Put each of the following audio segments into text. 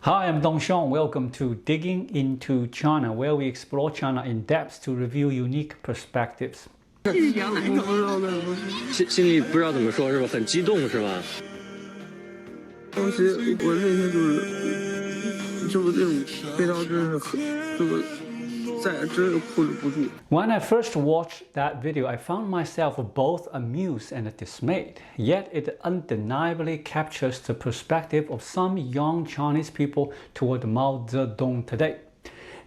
Hi, I'm Dongxiong. Welcome to Digging into China, where we explore China in depth to reveal unique perspectives. 心里不知道怎么说，是吧？很激动，是吧？当时我内心就是这种悲伤，真是真是控制不住。 When I first watched that video, I found myself both amused and dismayed. Yet it undeniably captures the perspective of some young Chinese people toward Mao Zedong today.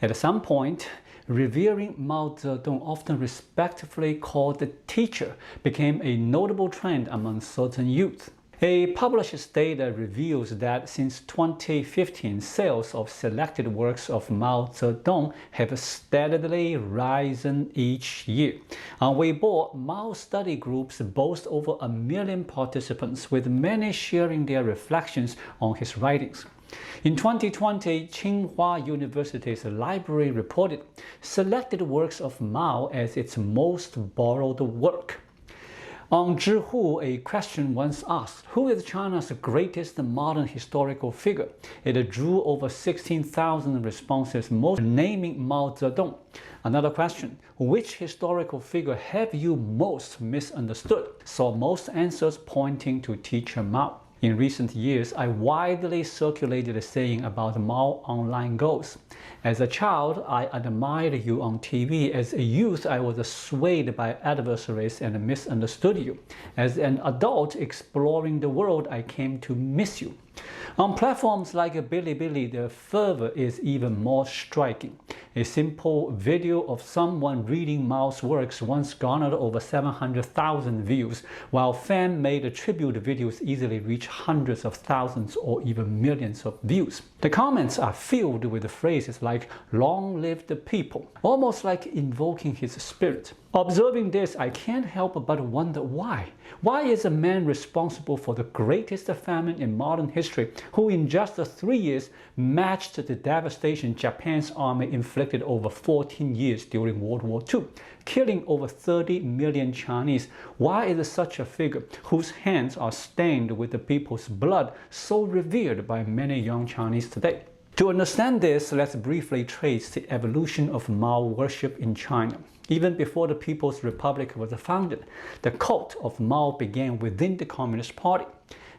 At some point, revering Mao Zedong, often respectfully called the teacher, became a notable trend among certain youth. A published data reveals that since 2015, sales of selected works of Mao Zedong have steadily risen each year. On Weibo, Mao study groups boast over 1 million participants, with many sharing their reflections on his writings. In 2020, Tsinghua University's library reported Selected Works of Mao as its most borrowed work. On Zhihu, a question once asked, who is China's greatest modern historical figure? It drew over 16,000 responses, most naming Mao Zedong. Another question, which historical figure have you most misunderstood? Saw most answers pointing to teacher Mao. In recent years, I widely circulated a saying about Mao online goes. As a child, I admired you on TV. As a youth, I was swayed by adversaries and misunderstood you. As an adult exploring the world, I came to miss you. On platforms like Bilibili, the fervor is even more striking. A simple video of someone reading Mao's works once garnered over 700,000 views, while fan-made tribute videos easily reach hundreds of thousands or even millions of views. The comments are filled with phrases like "long live the people," almost like invoking his spirit. Observing this, I can't help but wonder why. Why is a man responsible for the greatest famine in modern history, who in just 3 years matched the devastation Japan's army inflicted over 14 years during World War II, killing over 30 million Chinese? Why is such a figure, whose hands are stained with the people's blood, so revered by many young Chinese today? To understand this, let's briefly trace the evolution of Mao worship in China. Even before the People's Republic was founded, the cult of Mao began within the Communist Party.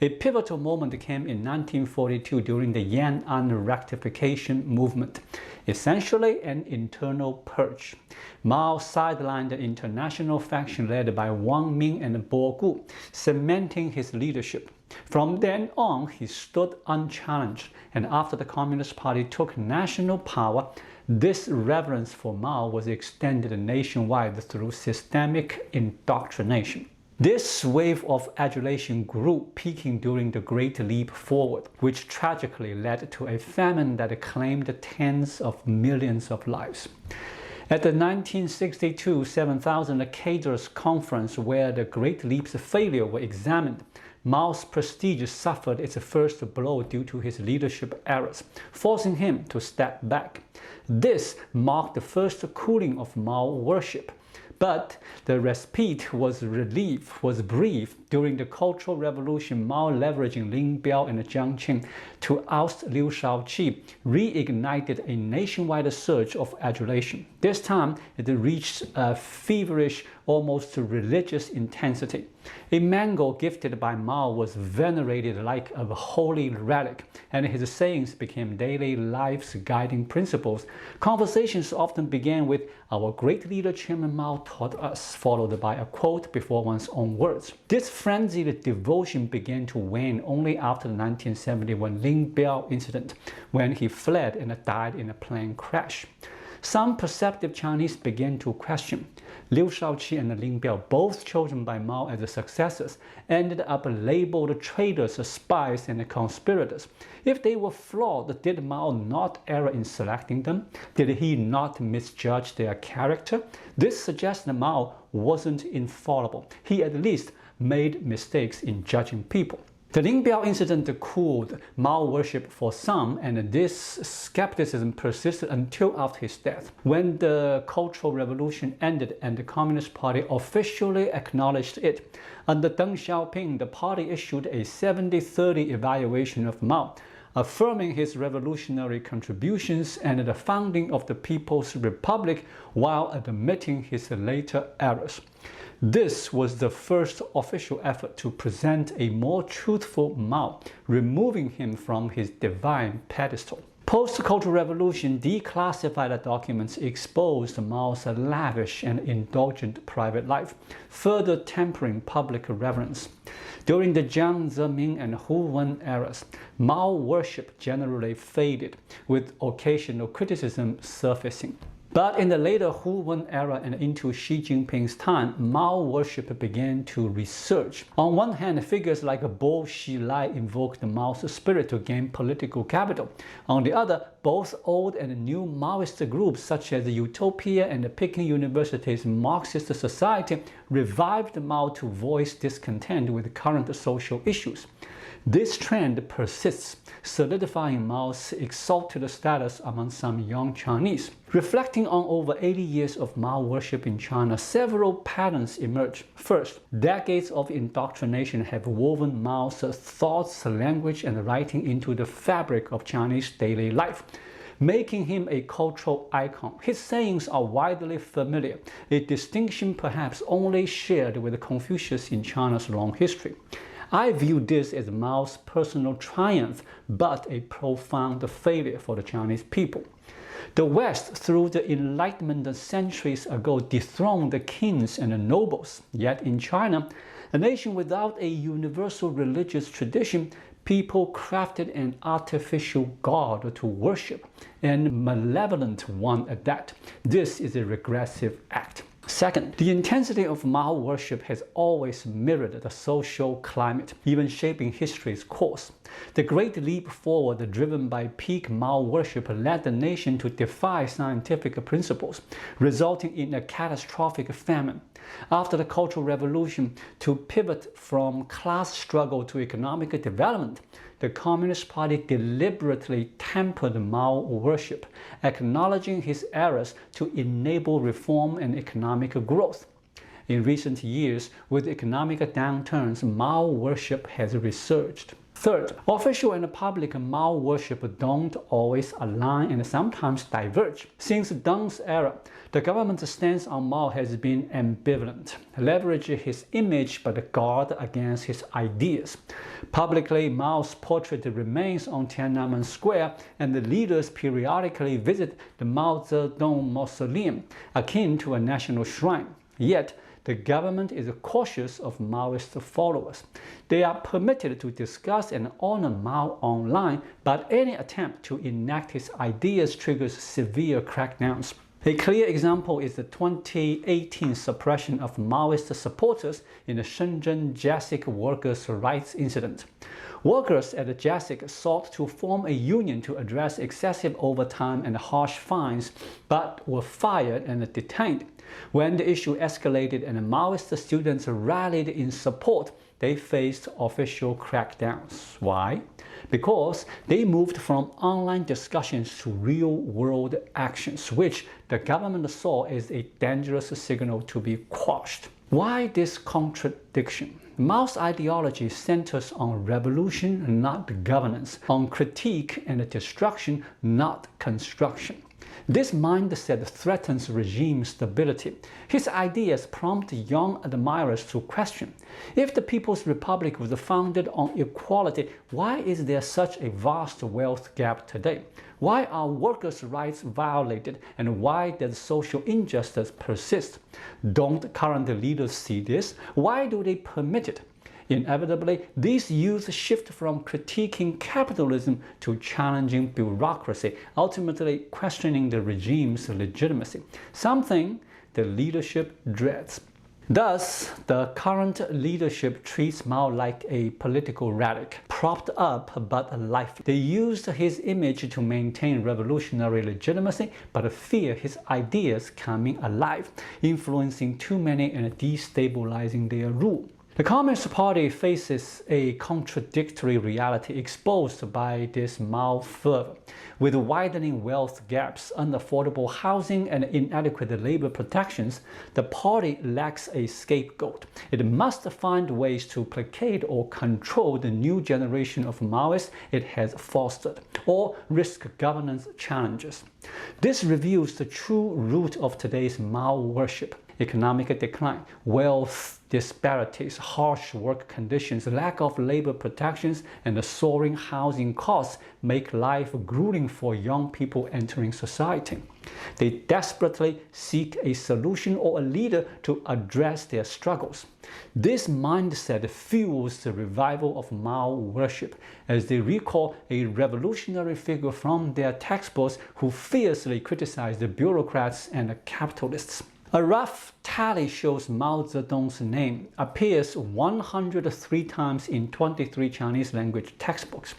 A pivotal moment came in 1942 during the Yan'an rectification movement, essentially an internal purge. Mao sidelined the international faction led by Wang Ming and Bo Gu, cementing his leadership. From then on, he stood unchallenged, and after the Communist Party took national power, this reverence for Mao was extended nationwide through systemic indoctrination. This wave of adulation grew, peaking during the Great Leap Forward, which tragically led to a famine that claimed tens of millions of lives. At the 1962 7,000 cadres conference, where the Great Leap's failure were examined, Mao's prestige suffered its first blow due to his leadership errors, forcing him to step back. This marked the first cooling of Mao worship. But the respite was brief. During the Cultural Revolution, Mao, leveraging Lin Biao and Jiang Qing to oust Liu Shaoqi, reignited a nationwide surge of adulation. This time, it reached a feverish, almost religious intensity. A mango gifted by Mao was venerated like a holy relic, and his sayings became daily life's guiding principles. Conversations often began with "Our great leader Chairman Mao taught us," followed by a quote before one's own words. This frenzied devotion began to wane only after the 1971 Lin Biao incident, when he fled and died in a plane crash. Some perceptive Chinese began to question. Liu Shaoqi and Lin Biao, both chosen by Mao as successors, ended up labeled traitors, spies, and conspirators. If they were flawed, did Mao not err in selecting them? Did he not misjudge their character? This suggests that Mao wasn't infallible. He at least made mistakes in judging people. The Lin Biao incident cooled Mao worship for some, and this skepticism persisted until after his death. When the Cultural Revolution ended and the Communist Party officially acknowledged it, under Deng Xiaoping, the party issued a 70-30 evaluation of Mao. affirming his revolutionary contributions and the founding of the People's Republic while admitting his later errors. This was the first official effort to present a more truthful Mao, removing him from his divine pedestal. Post-Cultural Revolution declassified the documents exposed Mao's lavish and indulgent private life, further tempering public reverence. During the Jiang Zemin and Hu Wen eras, Mao worship generally faded, with occasional criticism surfacing. But in the later Hu Wen era and into Xi Jinping's time, Mao worship began to resurge. On one hand, figures like Bo Xilai invoked Mao's spirit to gain political capital. On the other, both old and new Maoist groups such as the Utopia and the Peking University's Marxist Society revived Mao to voice discontent with current social issues. This trend persists, solidifying Mao's exalted status among some young Chinese. Reflecting on over 80 years of Mao worship in China, several patterns emerge. First, decades of indoctrination have woven Mao's thoughts, language, and writing into the fabric of Chinese daily life, making him a cultural icon. His sayings are widely familiar, a distinction perhaps only shared with Confucius in China's long history. I view this as Mao's personal triumph, but a profound failure for the Chinese people. The West, through the Enlightenment centuries ago, dethroned the kings and the nobles. Yet in China, a nation without a universal religious tradition, people crafted an artificial god to worship, and malevolent one at that. This is a regressive act. Second, the intensity of Mao worship has always mirrored the social climate, even shaping history's course. The great leap forward driven by peak Mao worship led the nation to defy scientific principles, resulting in a catastrophic famine. After the Cultural Revolution, to pivot from class struggle to economic development, the Communist Party deliberately tempered Mao worship, acknowledging his errors to enable reform and economic growth. In recent years, with economic downturns, Mao worship has resurged. Third, official and public Mao worship don't always align and sometimes diverge. Since Deng's era, the government's stance on Mao has been ambivalent, leveraging his image but guard against his ideas. Publicly, Mao's portrait remains on Tiananmen Square, and the leaders periodically visit the Mao Zedong mausoleum, akin to a national shrine. Yet, the government is cautious of Maoist followers. They are permitted to discuss and honor Mao online, but any attempt to enact his ideas triggers severe crackdowns. A clear example is the 2018 suppression of Maoist supporters in the Shenzhen JASIC workers' rights incident. Workers at the JASIC sought to form a union to address excessive overtime and harsh fines, but were fired and detained. When the issue escalated and Maoist students rallied in support, they faced official crackdowns. Why? Because they moved from online discussions to real-world actions, which the government saw as a dangerous signal to be quashed. Why this contradiction? Mao's ideology centers on revolution, not governance, on critique and destruction, not construction. This mindset threatens regime stability. His ideas prompt young admirers to question, if the People's Republic was founded on equality, why is there such a vast wealth gap today? Why are workers' rights violated, and why does social injustice persist? Don't current leaders see this? Why do they permit it? Inevitably, these youths shift from critiquing capitalism to challenging bureaucracy, ultimately questioning the regime's legitimacy, something the leadership dreads. Thus, the current leadership treats Mao like a political relic, propped up but lifeless. They used his image to maintain revolutionary legitimacy, but fear his ideas coming alive, influencing too many and destabilizing their rule. The Communist Party faces a contradictory reality exposed by this Mao fervor. With widening wealth gaps, unaffordable housing, and inadequate labor protections, the party lacks a scapegoat. It must find ways to placate or control the new generation of Maoists it has fostered, or risk governance challenges. This reveals the true root of today's Mao worship: economic decline, wealth disparities, harsh work conditions, lack of labor protections, and the soaring housing costs make life grueling for young people entering society. They desperately seek a solution or a leader to address their struggles. This mindset fuels the revival of Mao worship, as they recall a revolutionary figure from their textbooks who fiercely criticized the bureaucrats and the capitalists. A rough tally shows Mao Zedong's name appears 103 times in 23 Chinese language textbooks,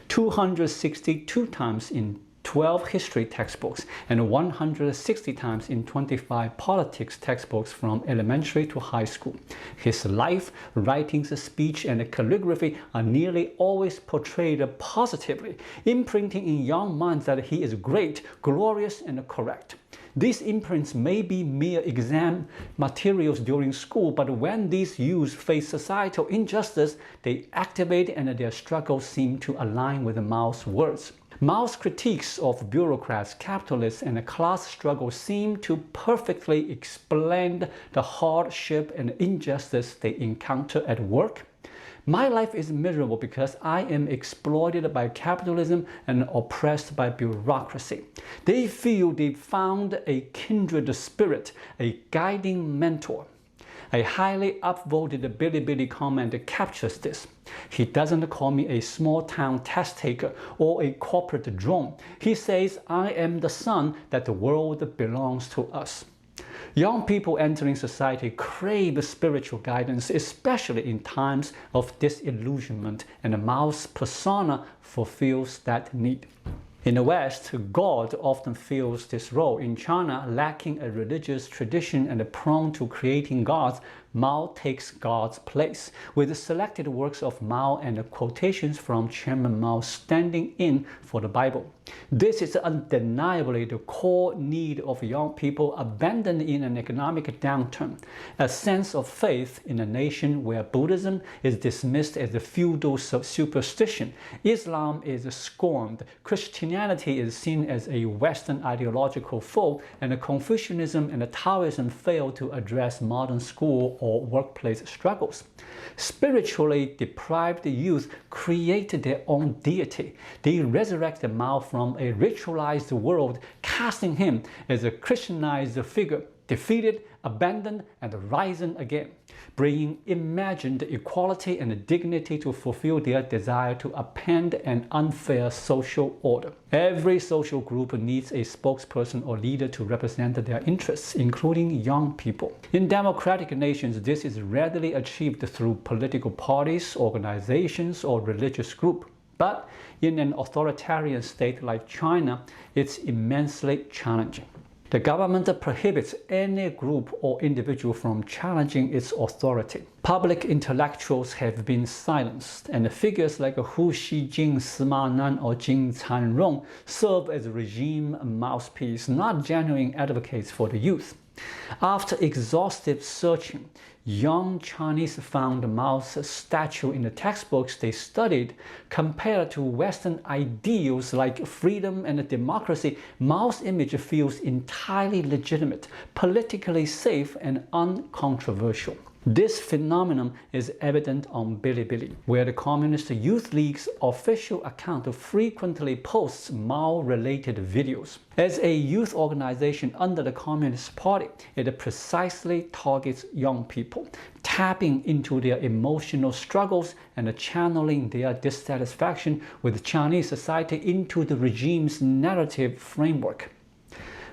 262 times in 12 history textbooks, and 160 times in 25 politics textbooks from elementary to high school. His life, writings, speech, and calligraphy are nearly always portrayed positively, imprinting in young minds that he is great, glorious, and correct. These imprints may be mere exam materials during school, but when these youths face societal injustice, they activate and their struggles seem to align with Mao's words. Mao's critiques of bureaucrats, capitalists, and the class struggle seem to perfectly explain the hardship and injustice they encounter at work. My life is miserable because I am exploited by capitalism and oppressed by bureaucracy. They feel they found a kindred spirit, a guiding mentor. A highly upvoted Bilibili comment captures this. He doesn't call me a small-town test taker or a corporate drone. He says, I am the son that the world belongs to us. Young people entering society crave spiritual guidance, especially in times of disillusionment, and Mao's persona fulfills that need. In the West, God often fills this role. In China, lacking a religious tradition and prone to creating gods, Mao takes God's place, with selected works of Mao and quotations from Chairman Mao standing in for the Bible. This is undeniably the core need of young people abandoned in an economic downturn, a sense of faith in a nation where Buddhism is dismissed as a feudal superstition, Islam is scorned, Christianity is seen as a Western ideological foe, and Confucianism and Taoism fail to address modern school or workplace struggles. Spiritually deprived youth create their own deity. They resurrect Mao from a ritualized world, casting him as a Christianized figure, defeated, abandoned, and risen again, bringing imagined equality and dignity to fulfill their desire to append an unfair social order. Every social group needs a spokesperson or leader to represent their interests, including young people. In democratic nations, this is readily achieved through political parties, organizations, or religious groups. But in an authoritarian state like China, it's immensely challenging. The government prohibits any group or individual from challenging its authority. Public intellectuals have been silenced, and figures like Hu Xijing, Sima Nan, or Jing Canrong serve as regime mouthpiece, not genuine advocates for the youth. After exhaustive searching, young Chinese found Mao's statue in the textbooks they studied. Compared to Western ideals like freedom and democracy, Mao's image feels entirely legitimate, politically safe, and uncontroversial. This phenomenon is evident on Bilibili, where the Communist Youth League's official account frequently posts Mao-related videos. As a youth organization under the Communist Party, it precisely targets young people, tapping into their emotional struggles and channeling their dissatisfaction with Chinese society into the regime's narrative framework.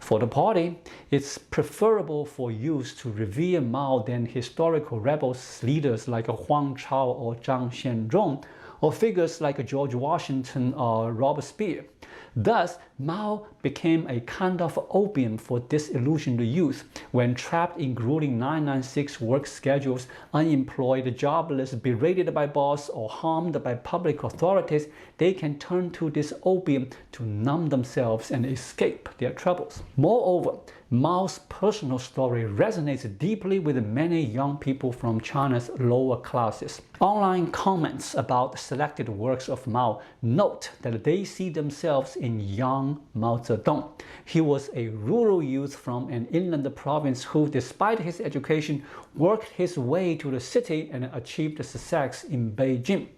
For the party, it's preferable for youth to revere Mao than historical rebels leaders like Huang Chao or Zhang Xianzhong, or figures like George Washington or Robespierre. Thus, Mao became a kind of opium for disillusioned youth. When trapped in grueling 996 work schedules, unemployed, jobless, berated by boss, or harmed by public authorities, they can turn to this opium to numb themselves and escape their troubles. Moreover, Mao's personal story resonates deeply with many young people from China's lower classes. Online comments about selected works of Mao note that they see themselves in young Mao Zedong. He was a rural youth from an inland province who, despite his education, worked his way to the city and achieved success in Beijing.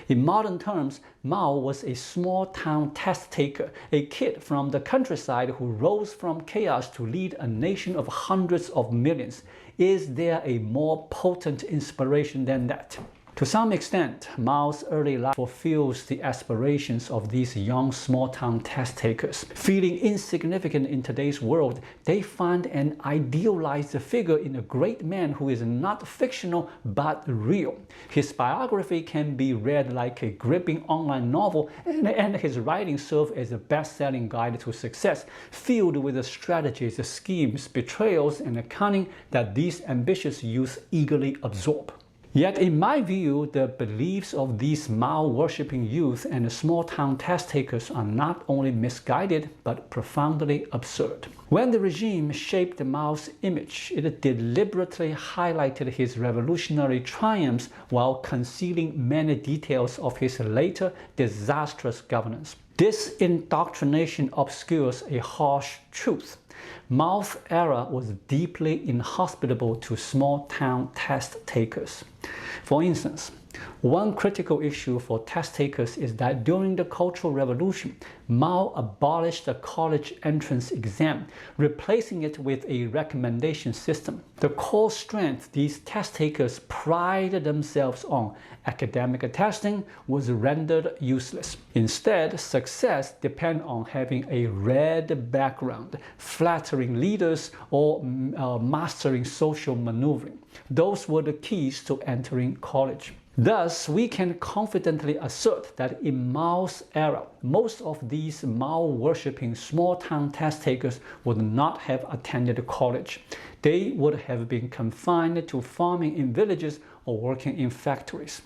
In modern terms, Mao was a small-town test-taker, a kid from the countryside who rose from chaos to lead a nation of hundreds of millions. Is there a more potent inspiration than that? To some extent, Mao's early life fulfills the aspirations of these young small-town test-takers. Feeling insignificant in today's world, they find an idealized figure in a great man who is not fictional but real. His biography can be read like a gripping online novel, and his writings serve as a best-selling guide to success, filled with the strategies, schemes, betrayals, and cunning that these ambitious youths eagerly absorb. Yet, in my view, the beliefs of these Mao-worshipping youth and small-town test-takers are not only misguided, but profoundly absurd. When the regime shaped Mao's image, it deliberately highlighted his revolutionary triumphs while concealing many details of his later disastrous governance. This indoctrination obscures a harsh truth. Mao's era was deeply inhospitable to small-town test-takers. For instance, one critical issue for test-takers is that during the Cultural Revolution, Mao abolished the college entrance exam, replacing it with a recommendation system. The core strength these test-takers prided themselves on, academic testing, was rendered useless. Instead, success depended on having a red background, flattering leaders, or mastering social maneuvering. Those were the keys to entering college. Thus, we can confidently assert that in Mao's era, most of these Mao-worshipping small-town test-takers would not have attended college. They would have been confined to farming in villages or working in factories.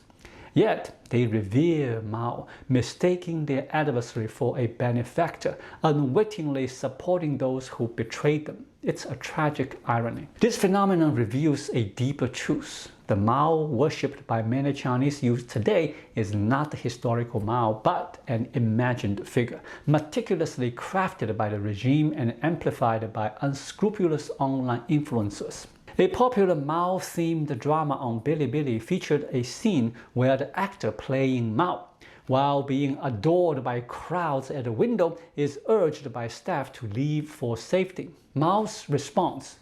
Yet, they revere Mao, mistaking their adversary for a benefactor, unwittingly supporting those who betrayed them. It's a tragic irony. This phenomenon reveals a deeper truth. The Mao worshipped by many Chinese youth today is not the historical Mao, but an imagined figure, meticulously crafted by the regime and amplified by unscrupulous online influencers. A popular Mao-themed drama on Bilibili featured a scene where the actor playing Mao, while being adored by crowds at a window, is urged by staff to leave for safety. Mao's response: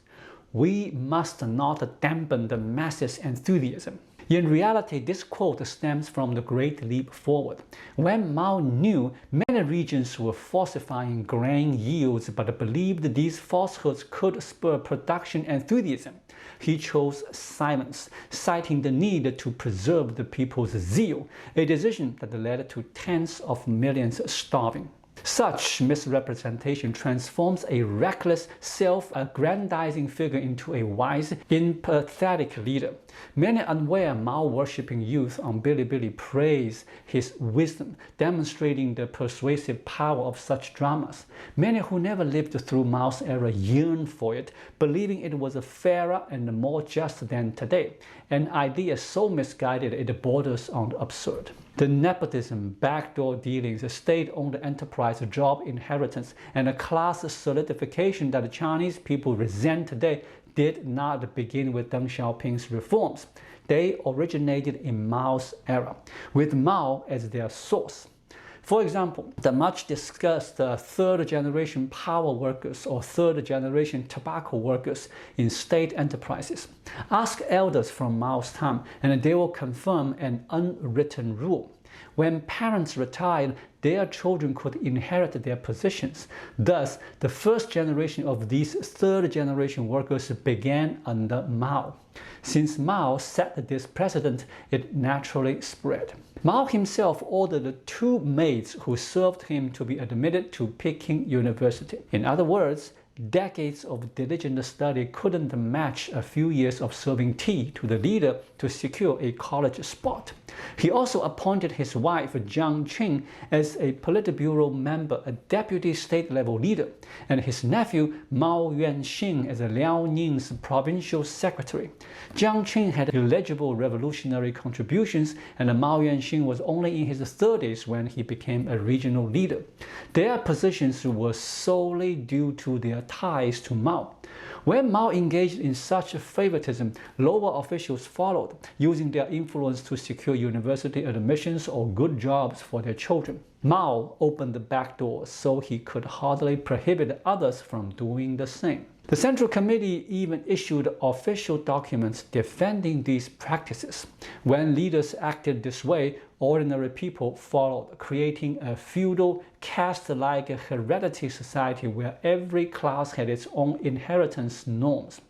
"We must not dampen the masses' enthusiasm." In reality, this quote stems from the Great Leap Forward. When Mao knew many regions were falsifying grain yields but believed these falsehoods could spur production enthusiasm, he chose silence, citing the need to preserve the people's zeal, a decision that led to tens of millions starving. Such misrepresentation transforms a reckless, self-aggrandizing figure into a wise, empathetic leader. Many unaware Mao-worshipping youth on Bilibili praise his wisdom, demonstrating the persuasive power of such dramas. Many who never lived through Mao's era yearn for it, believing it was fairer and more just than today, an idea so misguided it borders on absurd. The nepotism, backdoor dealings, state-owned enterprise, job inheritance, and a class solidification that the Chinese people resent today did not begin with Deng Xiaoping's reforms. They originated in Mao's era, with Mao as their source. For example, the much-discussed third-generation power workers or third-generation tobacco workers in state enterprises. Ask elders from Mao's time, and they will confirm an unwritten rule. When parents retired, their children could inherit their positions. Thus, the first generation of these third-generation workers began under Mao. Since Mao set this precedent, it naturally spread. Mao himself ordered 2 maids who served him to be admitted to Peking University. In other words, decades of diligent study couldn't match a few years of serving tea to the leader to secure a college spot. He also appointed his wife Jiang Qing as a Politburo member, a deputy state-level leader, and his nephew Mao Yuanxing as a Liaoning's provincial secretary. Jiang Qing had illegible revolutionary contributions, and Mao Yuanxing was only in his 30s when he became a regional leader. Their positions were solely due to their ties to Mao. When Mao engaged in such favoritism, lower officials followed, using their influence to secure university admissions or good jobs for their children. Mao opened the back door so he could hardly prohibit others from doing the same. The Central Committee even issued official documents defending these practices. When leaders acted this way, ordinary people followed, creating a feudal, caste-like hereditary society where every class had its own inheritance norms.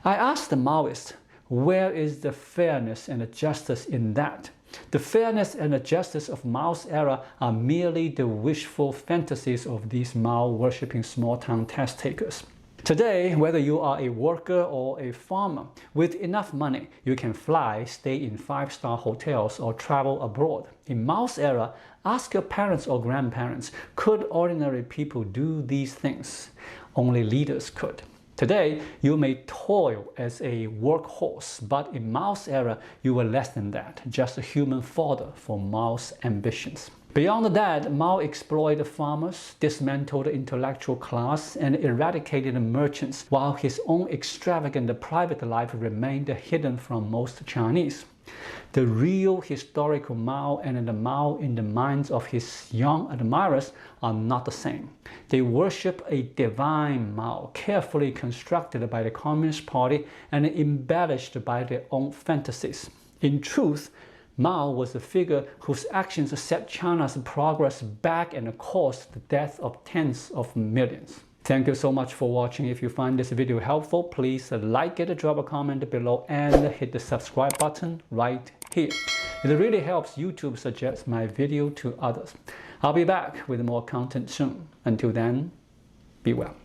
I asked the Maoist, where is the fairness and justice in that? The fairness and justice of Mao's era are merely the wishful fantasies of these Mao-worshipping small-town test-takers. Today, whether you are a worker or a farmer, with enough money, you can fly, stay in 5-star hotels, or travel abroad. In Mao's era, ask your parents or grandparents, could ordinary people do these things? Only leaders could. Today, you may toil as a workhorse, but in Mao's era, you were less than that, just a human fodder for Mao's ambitions. Beyond that, Mao exploited farmers, dismantled the intellectual class, and eradicated the merchants, while his own extravagant private life remained hidden from most Chinese. The real historical Mao and the Mao in the minds of his young admirers are not the same. They worship a divine Mao, carefully constructed by the Communist Party and embellished by their own fantasies. In truth, Mao was a figure whose actions set China's progress back and caused the death of tens of millions. Thank you so much for watching. If you find this video helpful, please like it, drop a comment below, and hit the subscribe button right here. It really helps YouTube suggest my video to others. I'll be back with more content soon. Until then, be well.